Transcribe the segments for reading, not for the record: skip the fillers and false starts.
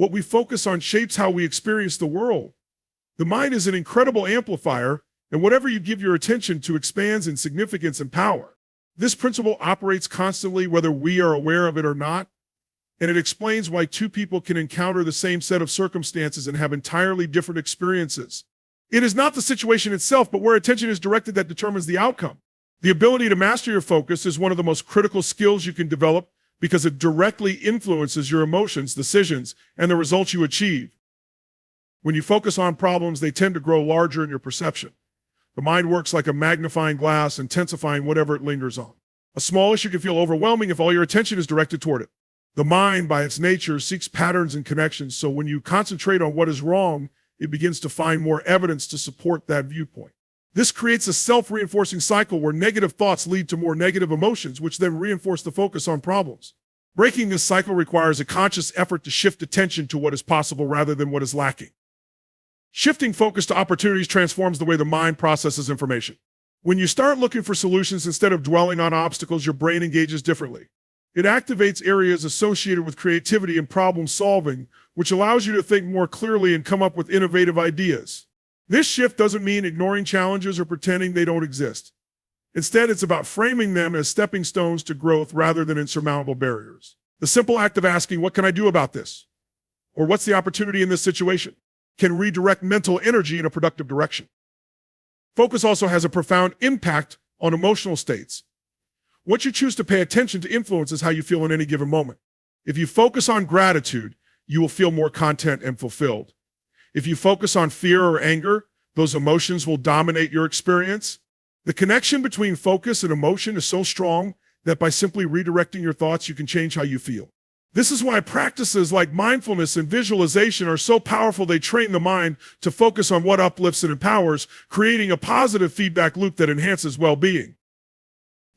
What we focus on shapes how we experience the world. The mind is an incredible amplifier, and whatever you give your attention to expands in significance and power. This principle operates constantly whether we are aware of it or not, and it explains why two people can encounter the same set of circumstances and have entirely different experiences. It is not the situation itself, but where attention is directed that determines the outcome. The ability to master your focus is one of the most critical skills you can develop because it directly influences your emotions, decisions, and the results you achieve. When you focus on problems, they tend to grow larger in your perception. The mind works like a magnifying glass, intensifying whatever it lingers on. A small issue can feel overwhelming if all your attention is directed toward it. The mind, by its nature, seeks patterns and connections, so when you concentrate on what is wrong, it begins to find more evidence to support that viewpoint. This creates a self-reinforcing cycle where negative thoughts lead to more negative emotions, which then reinforce the focus on problems. Breaking this cycle requires a conscious effort to shift attention to what is possible rather than what is lacking. Shifting focus to opportunities transforms the way the mind processes information. When you start looking for solutions instead of dwelling on obstacles, your brain engages differently. It activates areas associated with creativity and problem solving, which allows you to think more clearly and come up with innovative ideas. This shift doesn't mean ignoring challenges or pretending they don't exist. Instead, it's about framing them as stepping stones to growth rather than insurmountable barriers. The simple act of asking, "What can I do about this?" or "What's the opportunity in this situation?" can redirect mental energy in a productive direction. Focus also has a profound impact on emotional states. What you choose to pay attention to influences how you feel in any given moment. If you focus on gratitude, you will feel more content and fulfilled. If you focus on fear or anger, those emotions will dominate your experience. The connection between focus and emotion is so strong that by simply redirecting your thoughts, you can change how you feel. This is why practices like mindfulness and visualization are so powerful. They train the mind to focus on what uplifts and empowers, creating a positive feedback loop that enhances well-being.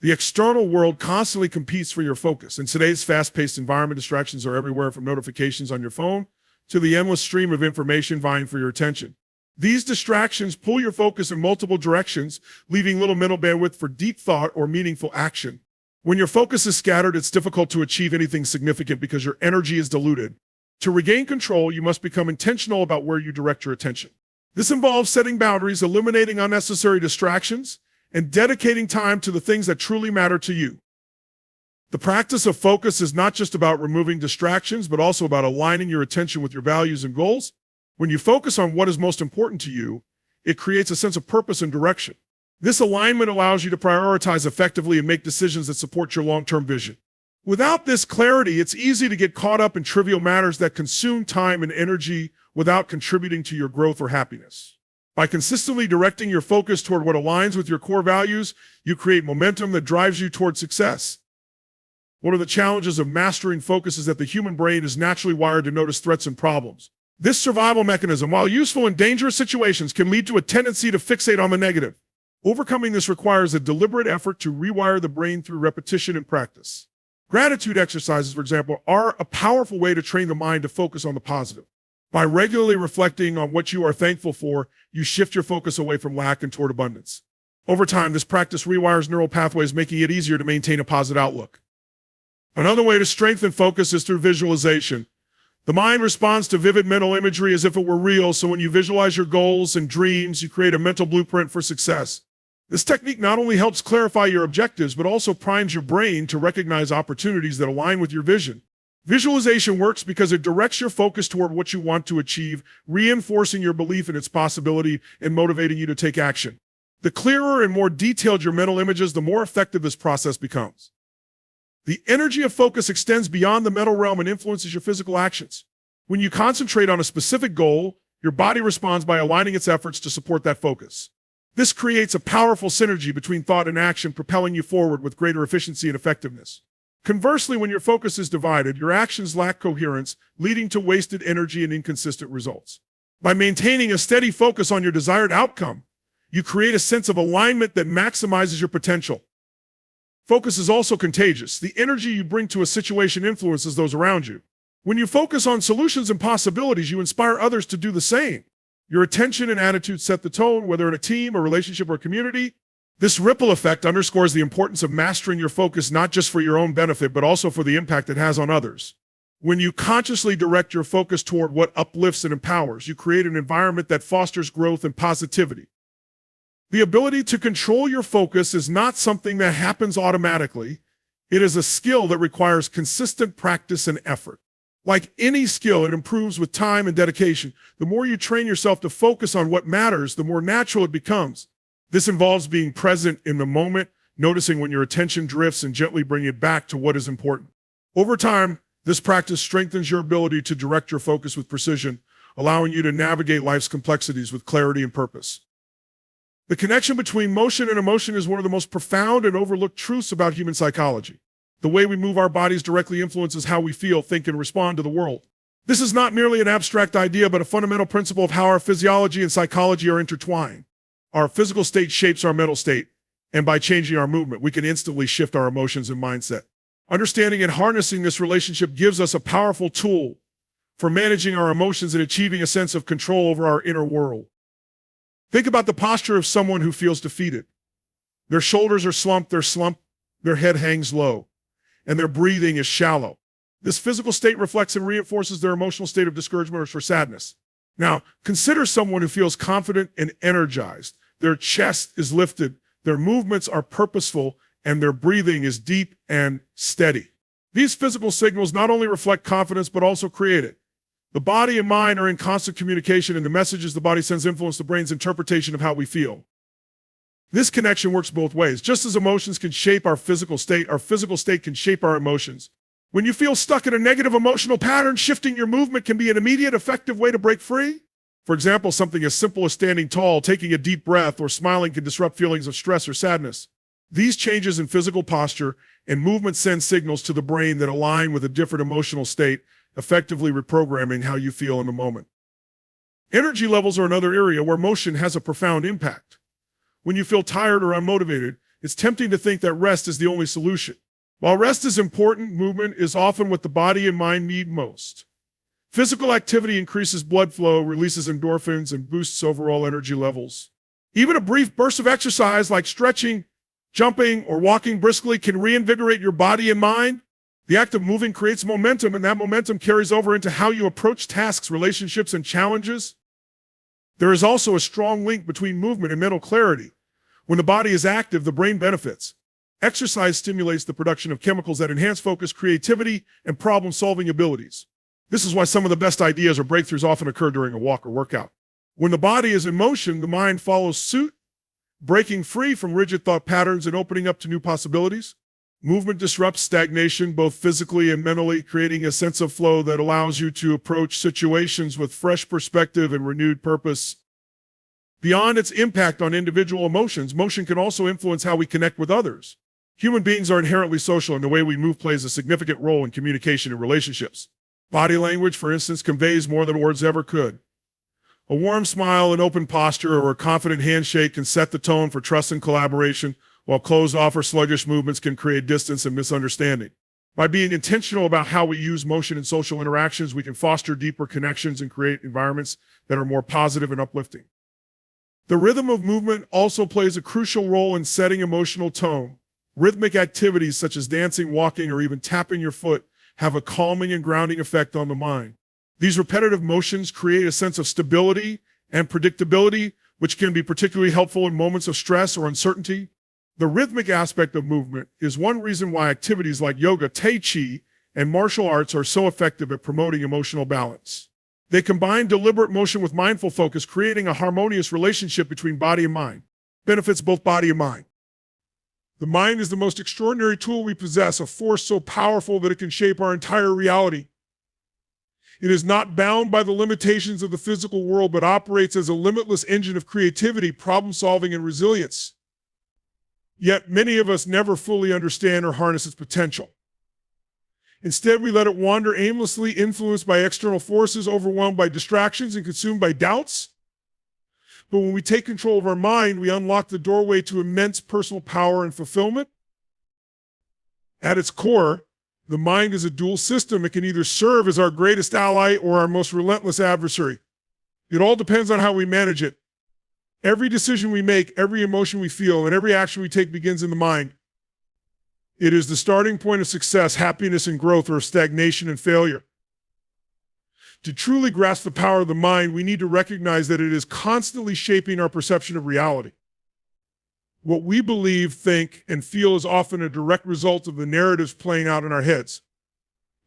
The external world constantly competes for your focus. In today's fast-paced environment, distractions are everywhere, from notifications on your phone to the endless stream of information vying for your attention. These distractions pull your focus in multiple directions, leaving little mental bandwidth for deep thought or meaningful action. When your focus is scattered, it's difficult to achieve anything significant because your energy is diluted. To regain control, you must become intentional about where you direct your attention. This involves setting boundaries, eliminating unnecessary distractions, and dedicating time to the things that truly matter to you. The practice of focus is not just about removing distractions, but also about aligning your attention with your values and goals. When you focus on what is most important to you, it creates a sense of purpose and direction. This alignment allows you to prioritize effectively and make decisions that support your long-term vision. Without this clarity, it's easy to get caught up in trivial matters that consume time and energy without contributing to your growth or happiness. By consistently directing your focus toward what aligns with your core values, you create momentum that drives you toward success. One of the challenges of mastering focus is that the human brain is naturally wired to notice threats and problems. This survival mechanism, while useful in dangerous situations, can lead to a tendency to fixate on the negative. Overcoming this requires a deliberate effort to rewire the brain through repetition and practice. Gratitude exercises, for example, are a powerful way to train the mind to focus on the positive. By regularly reflecting on what you are thankful for, you shift your focus away from lack and toward abundance. Over time, this practice rewires neural pathways, making it easier to maintain a positive outlook. Another way to strengthen focus is through visualization. The mind responds to vivid mental imagery as if it were real, so when you visualize your goals and dreams, you create a mental blueprint for success. This technique not only helps clarify your objectives, but also primes your brain to recognize opportunities that align with your vision. Visualization works because it directs your focus toward what you want to achieve, reinforcing your belief in its possibility and motivating you to take action. The clearer and more detailed your mental images, the more effective this process becomes. The energy of focus extends beyond the mental realm and influences your physical actions. When you concentrate on a specific goal, your body responds by aligning its efforts to support that focus. This creates a powerful synergy between thought and action, propelling you forward with greater efficiency and effectiveness. Conversely, when your focus is divided, your actions lack coherence, leading to wasted energy and inconsistent results. By maintaining a steady focus on your desired outcome, you create a sense of alignment that maximizes your potential. Focus is also contagious. The energy you bring to a situation influences those around you. When you focus on solutions and possibilities, you inspire others to do the same. Your attention and attitude set the tone, whether in a team, a relationship, or a community. This ripple effect underscores the importance of mastering your focus not just for your own benefit, but also for the impact it has on others. When you consciously direct your focus toward what uplifts and empowers, you create an environment that fosters growth and positivity. The ability to control your focus is not something that happens automatically. It is a skill that requires consistent practice and effort. Like any skill, it improves with time and dedication. The more you train yourself to focus on what matters, the more natural it becomes. This involves being present in the moment, noticing when your attention drifts, and gently bringing it back to what is important. Over time, this practice strengthens your ability to direct your focus with precision, allowing you to navigate life's complexities with clarity and purpose. The connection between motion and emotion is one of the most profound and overlooked truths about human psychology. The way we move our bodies directly influences how we feel, think, and respond to the world. This is not merely an abstract idea, but a fundamental principle of how our physiology and psychology are intertwined. Our physical state shapes our mental state, and by changing our movement, we can instantly shift our emotions and mindset. Understanding and harnessing this relationship gives us a powerful tool for managing our emotions and achieving a sense of control over our inner world. Think about the posture of someone who feels defeated. Their shoulders are slumped, their head hangs low, and their breathing is shallow. This physical state reflects and reinforces their emotional state of discouragement or sadness. Now, consider someone who feels confident and energized. Their chest is lifted, their movements are purposeful, and their breathing is deep and steady. These physical signals not only reflect confidence, but also create it. The body and mind are in constant communication, and the messages the body sends influence the brain's interpretation of how we feel. This connection works both ways. Just as emotions can shape our physical state can shape our emotions. When you feel stuck in a negative emotional pattern, shifting your movement can be an immediate, effective way to break free. For example, something as simple as standing tall, taking a deep breath, or smiling can disrupt feelings of stress or sadness. These changes in physical posture and movement send signals to the brain that align with a different emotional state, effectively reprogramming how you feel in the moment. Energy levels are another area where motion has a profound impact. When you feel tired or unmotivated, it's tempting to think that rest is the only solution. While rest is important, movement is often what the body and mind need most. Physical activity increases blood flow, releases endorphins, and boosts overall energy levels. Even a brief burst of exercise like stretching, jumping, or walking briskly can reinvigorate your body and mind. The act of moving creates momentum, and that momentum carries over into how you approach tasks, relationships, and challenges. There is also a strong link between movement and mental clarity. When the body is active, the brain benefits. Exercise stimulates the production of chemicals that enhance focus, creativity, and problem-solving abilities. This is why some of the best ideas or breakthroughs often occur during a walk or workout. When the body is in motion, the mind follows suit, breaking free from rigid thought patterns and opening up to new possibilities. Movement disrupts stagnation, both physically and mentally, creating a sense of flow that allows you to approach situations with fresh perspective and renewed purpose. Beyond its impact on individual emotions, motion can also influence how we connect with others. Human beings are inherently social, and the way we move plays a significant role in communication and relationships. Body language, for instance, conveys more than words ever could. A warm smile, an open posture, or a confident handshake can set the tone for trust and collaboration, while closed off or sluggish movements can create distance and misunderstanding. By being intentional about how we use motion in social interactions, we can foster deeper connections and create environments that are more positive and uplifting. The rhythm of movement also plays a crucial role in setting emotional tone. Rhythmic activities such as dancing, walking, or even tapping your foot have a calming and grounding effect on the mind. These repetitive motions create a sense of stability and predictability, which can be particularly helpful in moments of stress or uncertainty. The rhythmic aspect of movement is one reason why activities like yoga, tai chi, and martial arts are so effective at promoting emotional balance. They combine deliberate motion with mindful focus, creating a harmonious relationship between body and mind. Benefits both body and mind. The mind is the most extraordinary tool we possess, a force so powerful that it can shape our entire reality. It is not bound by the limitations of the physical world, but operates as a limitless engine of creativity, problem-solving, and resilience. Yet many of us never fully understand or harness its potential. Instead, we let it wander aimlessly, influenced by external forces, overwhelmed by distractions, and consumed by doubts. But when we take control of our mind, we unlock the doorway to immense personal power and fulfillment. At its core, the mind is a dual system. It can either serve as our greatest ally or our most relentless adversary. It all depends on how we manage it. Every decision we make, every emotion we feel, and every action we take begins in the mind. It is the starting point of success, happiness, and growth, or of stagnation and failure. To truly grasp the power of the mind, we need to recognize that it is constantly shaping our perception of reality. What we believe, think, and feel is often a direct result of the narratives playing out in our heads.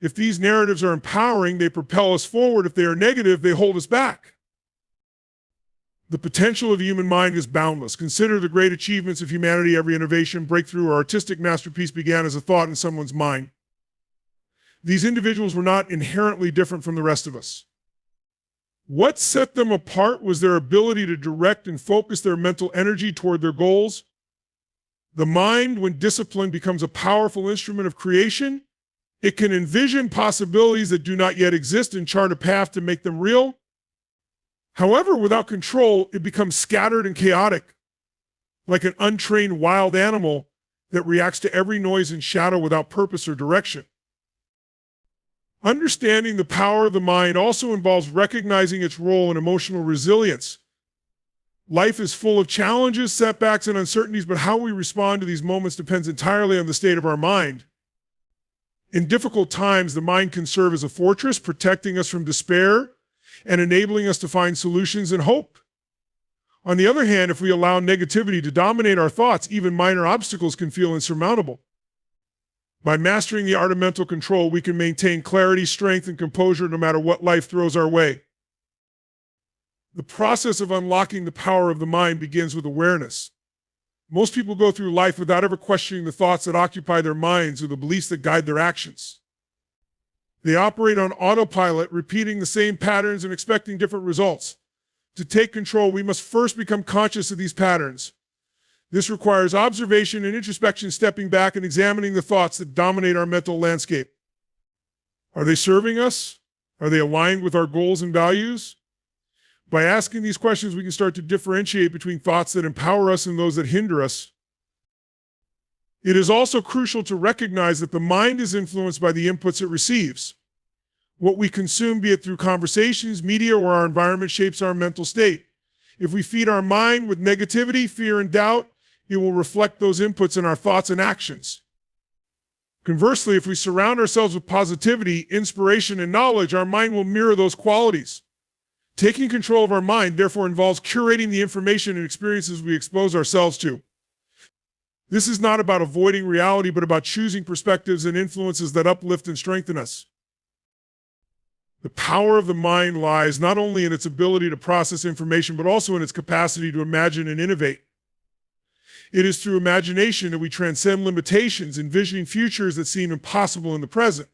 If these narratives are empowering, they propel us forward. If they are negative, they hold us back. The potential of the human mind is boundless. Consider the great achievements of humanity. Every innovation, breakthrough, or artistic masterpiece began as a thought in someone's mind. These individuals were not inherently different from the rest of us. What set them apart was their ability to direct and focus their mental energy toward their goals. The mind, when disciplined, becomes a powerful instrument of creation. It can envision possibilities that do not yet exist and chart a path to make them real. However, without control, it becomes scattered and chaotic, like an untrained wild animal that reacts to every noise and shadow without purpose or direction. Understanding the power of the mind also involves recognizing its role in emotional resilience. Life is full of challenges, setbacks, and uncertainties, but how we respond to these moments depends entirely on the state of our mind. In difficult times, the mind can serve as a fortress, protecting us from despair and enabling us to find solutions and hope. On the other hand, if we allow negativity to dominate our thoughts, even minor obstacles can feel insurmountable. By mastering the art of mental control, we can maintain clarity, strength, and composure no matter what life throws our way. The process of unlocking the power of the mind begins with awareness. Most people go through life without ever questioning the thoughts that occupy their minds or the beliefs that guide their actions. They operate on autopilot, repeating the same patterns and expecting different results. To take control, we must first become conscious of these patterns. This requires observation and introspection, stepping back and examining the thoughts that dominate our mental landscape. Are they serving us? Are they aligned with our goals and values? By asking these questions, we can start to differentiate between thoughts that empower us and those that hinder us. It is also crucial to recognize that the mind is influenced by the inputs it receives. What we consume, be it through conversations, media, or our environment, shapes our mental state. If we feed our mind with negativity, fear, and doubt, it will reflect those inputs in our thoughts and actions. Conversely, if we surround ourselves with positivity, inspiration, and knowledge, our mind will mirror those qualities. Taking control of our mind, therefore, involves curating the information and experiences we expose ourselves to. This is not about avoiding reality, but about choosing perspectives and influences that uplift and strengthen us. The power of the mind lies not only in its ability to process information, but also in its capacity to imagine and innovate. It is through imagination that we transcend limitations, envisioning futures that seem impossible in the present.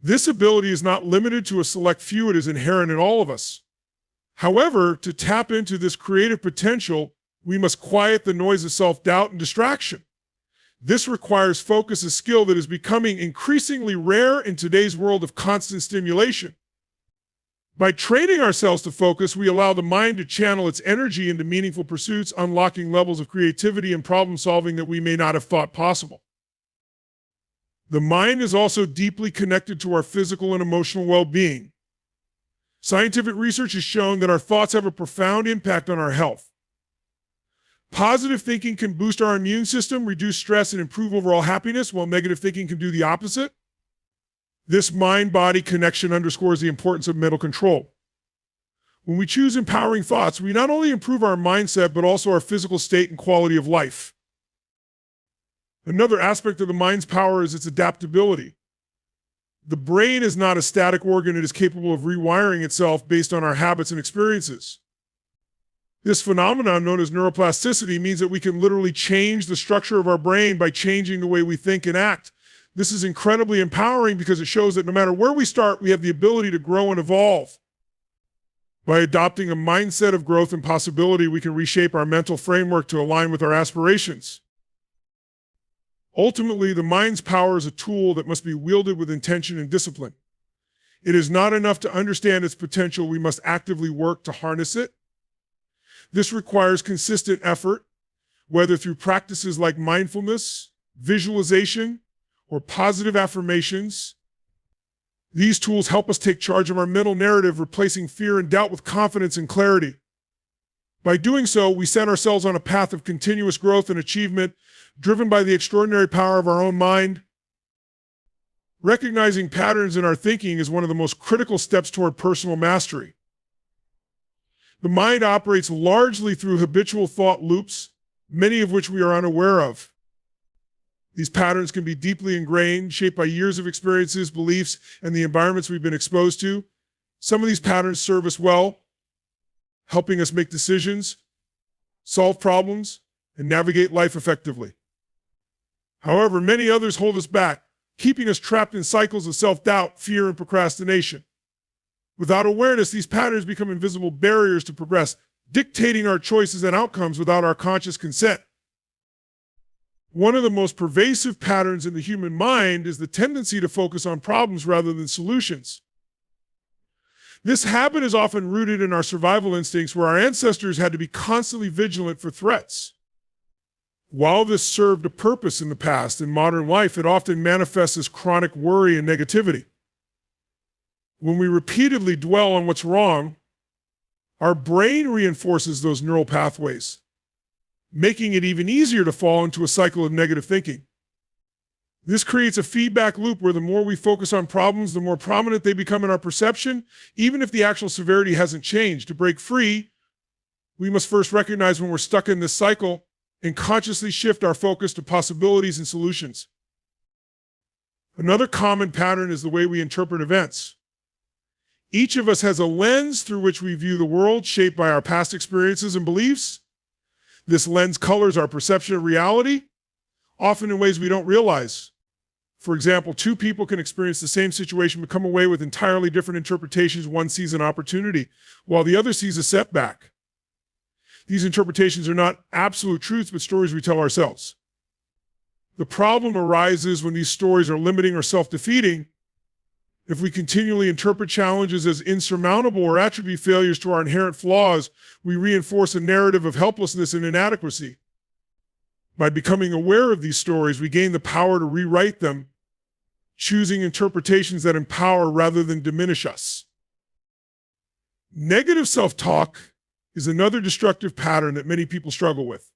This ability is not limited to a select few, it is inherent in all of us. However, to tap into this creative potential, we must quiet the noise of self-doubt and distraction. This requires focus, a skill that is becoming increasingly rare in today's world of constant stimulation. By training ourselves to focus, we allow the mind to channel its energy into meaningful pursuits, unlocking levels of creativity and problem solving that we may not have thought possible. The mind is also deeply connected to our physical and emotional well-being. Scientific research has shown that our thoughts have a profound impact on our health. Positive thinking can boost our immune system, reduce stress, and improve overall happiness, while negative thinking can do the opposite. This mind-body connection underscores the importance of mental control. When we choose empowering thoughts, we not only improve our mindset, but also our physical state and quality of life. Another aspect of the mind's power is its adaptability. The brain is not a static organ, it is capable of rewiring itself based on our habits and experiences. This phenomenon, known as neuroplasticity, means that we can literally change the structure of our brain by changing the way we think and act. This is incredibly empowering because it shows that no matter where we start, we have the ability to grow and evolve. By adopting a mindset of growth and possibility, we can reshape our mental framework to align with our aspirations. Ultimately, the mind's power is a tool that must be wielded with intention and discipline. It is not enough to understand its potential, we must actively work to harness it. This requires consistent effort, whether through practices like mindfulness, visualization, or positive affirmations. These tools help us take charge of our mental narrative, replacing fear and doubt with confidence and clarity. By doing so, we set ourselves on a path of continuous growth and achievement, driven by the extraordinary power of our own mind. Recognizing patterns in our thinking is one of the most critical steps toward personal mastery. The mind operates largely through habitual thought loops, many of which we are unaware of. These patterns can be deeply ingrained, shaped by years of experiences, beliefs, and the environments we've been exposed to. Some of these patterns serve us well, helping us make decisions, solve problems, and navigate life effectively. However, many others hold us back, keeping us trapped in cycles of self-doubt, fear, and procrastination. Without awareness, these patterns become invisible barriers to progress, dictating our choices and outcomes without our conscious consent. One of the most pervasive patterns in the human mind is the tendency to focus on problems rather than solutions. This habit is often rooted in our survival instincts, where our ancestors had to be constantly vigilant for threats. While this served a purpose in the past, in modern life, it often manifests as chronic worry and negativity. When we repeatedly dwell on what's wrong, our brain reinforces those neural pathways, making it even easier to fall into a cycle of negative thinking. This creates a feedback loop where the more we focus on problems, the more prominent they become in our perception, even if the actual severity hasn't changed. To break free, we must first recognize when we're stuck in this cycle and consciously shift our focus to possibilities and solutions. Another common pattern is the way we interpret events. Each of us has a lens through which we view the world, shaped by our past experiences and beliefs. This lens colors our perception of reality, often in ways we don't realize. For example, two people can experience the same situation but come away with entirely different interpretations. One sees an opportunity, while the other sees a setback. These interpretations are not absolute truths, but stories we tell ourselves. The problem arises when these stories are limiting or self-defeating. If we continually interpret challenges as insurmountable or attribute failures to our inherent flaws, we reinforce a narrative of helplessness and inadequacy. By becoming aware of these stories, we gain the power to rewrite them, choosing interpretations that empower rather than diminish us. Negative self-talk is another destructive pattern that many people struggle with.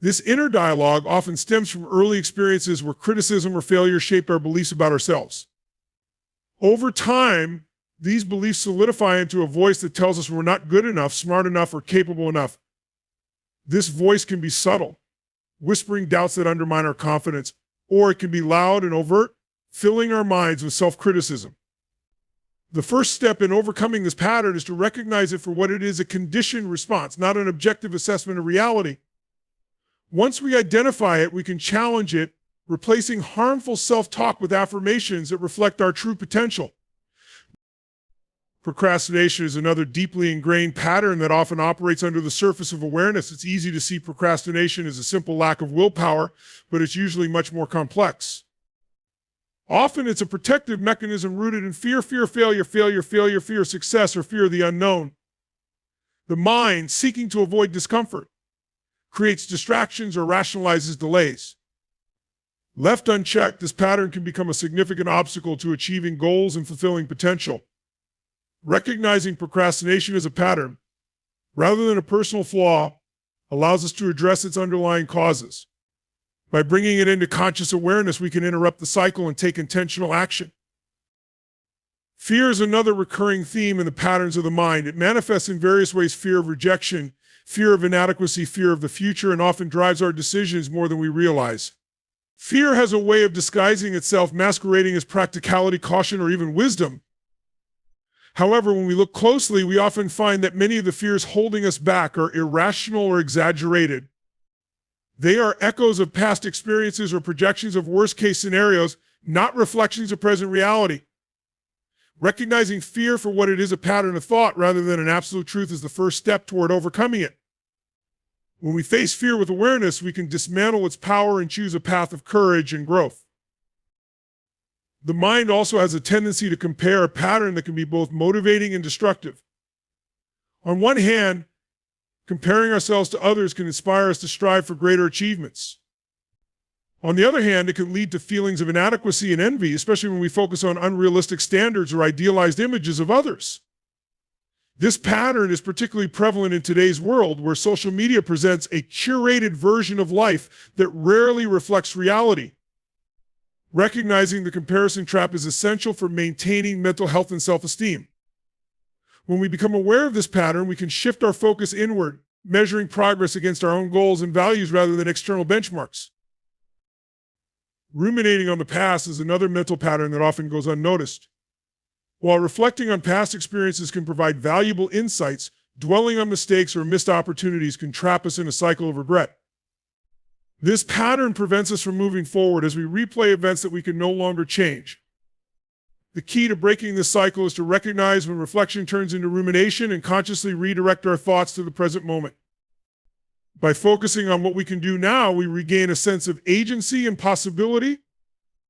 This inner dialogue often stems from early experiences where criticism or failure shaped our beliefs about ourselves. Over time, these beliefs solidify into a voice that tells us we're not good enough, smart enough, or capable enough. This voice can be subtle, whispering doubts that undermine our confidence, or it can be loud and overt, filling our minds with self-criticism. The first step in overcoming this pattern is to recognize it for what it is: a conditioned response, not an objective assessment of reality. Once we identify it, we can challenge it, replacing harmful self-talk with affirmations that reflect our true potential. Procrastination is another deeply ingrained pattern that often operates under the surface of awareness. It's easy to see procrastination as a simple lack of willpower, but it's usually much more complex. Often it's a protective mechanism rooted in fear, failure, fear success, or fear of the unknown. The mind, seeking to avoid discomfort, creates distractions or rationalizes delays. Left unchecked, this pattern can become a significant obstacle to achieving goals and fulfilling potential. Recognizing procrastination as a pattern, rather than a personal flaw, allows us to address its underlying causes. By bringing it into conscious awareness, we can interrupt the cycle and take intentional action. Fear is another recurring theme in the patterns of the mind. It manifests in various ways: fear of rejection, fear of inadequacy, fear of the future, and often drives our decisions more than we realize. Fear has a way of disguising itself, masquerading as practicality, caution, or even wisdom. However, when we look closely, we often find that many of the fears holding us back are irrational or exaggerated. They are echoes of past experiences or projections of worst-case scenarios, not reflections of present reality. Recognizing fear for what it is, a pattern of thought rather than an absolute truth, is the first step toward overcoming it. When we face fear with awareness, we can dismantle its power and choose a path of courage and growth. The mind also has a tendency to compare, a pattern that can be both motivating and destructive. On one hand, comparing ourselves to others can inspire us to strive for greater achievements. On the other hand, it can lead to feelings of inadequacy and envy, especially when we focus on unrealistic standards or idealized images of others. This pattern is particularly prevalent in today's world, where social media presents a curated version of life that rarely reflects reality. Recognizing the comparison trap is essential for maintaining mental health and self-esteem. When we become aware of this pattern, we can shift our focus inward, measuring progress against our own goals and values rather than external benchmarks. Ruminating on the past is another mental pattern that often goes unnoticed. While reflecting on past experiences can provide valuable insights, dwelling on mistakes or missed opportunities can trap us in a cycle of regret. This pattern prevents us from moving forward as we replay events that we can no longer change. The key to breaking this cycle is to recognize when reflection turns into rumination and consciously redirect our thoughts to the present moment. By focusing on what we can do now, we regain a sense of agency and possibility,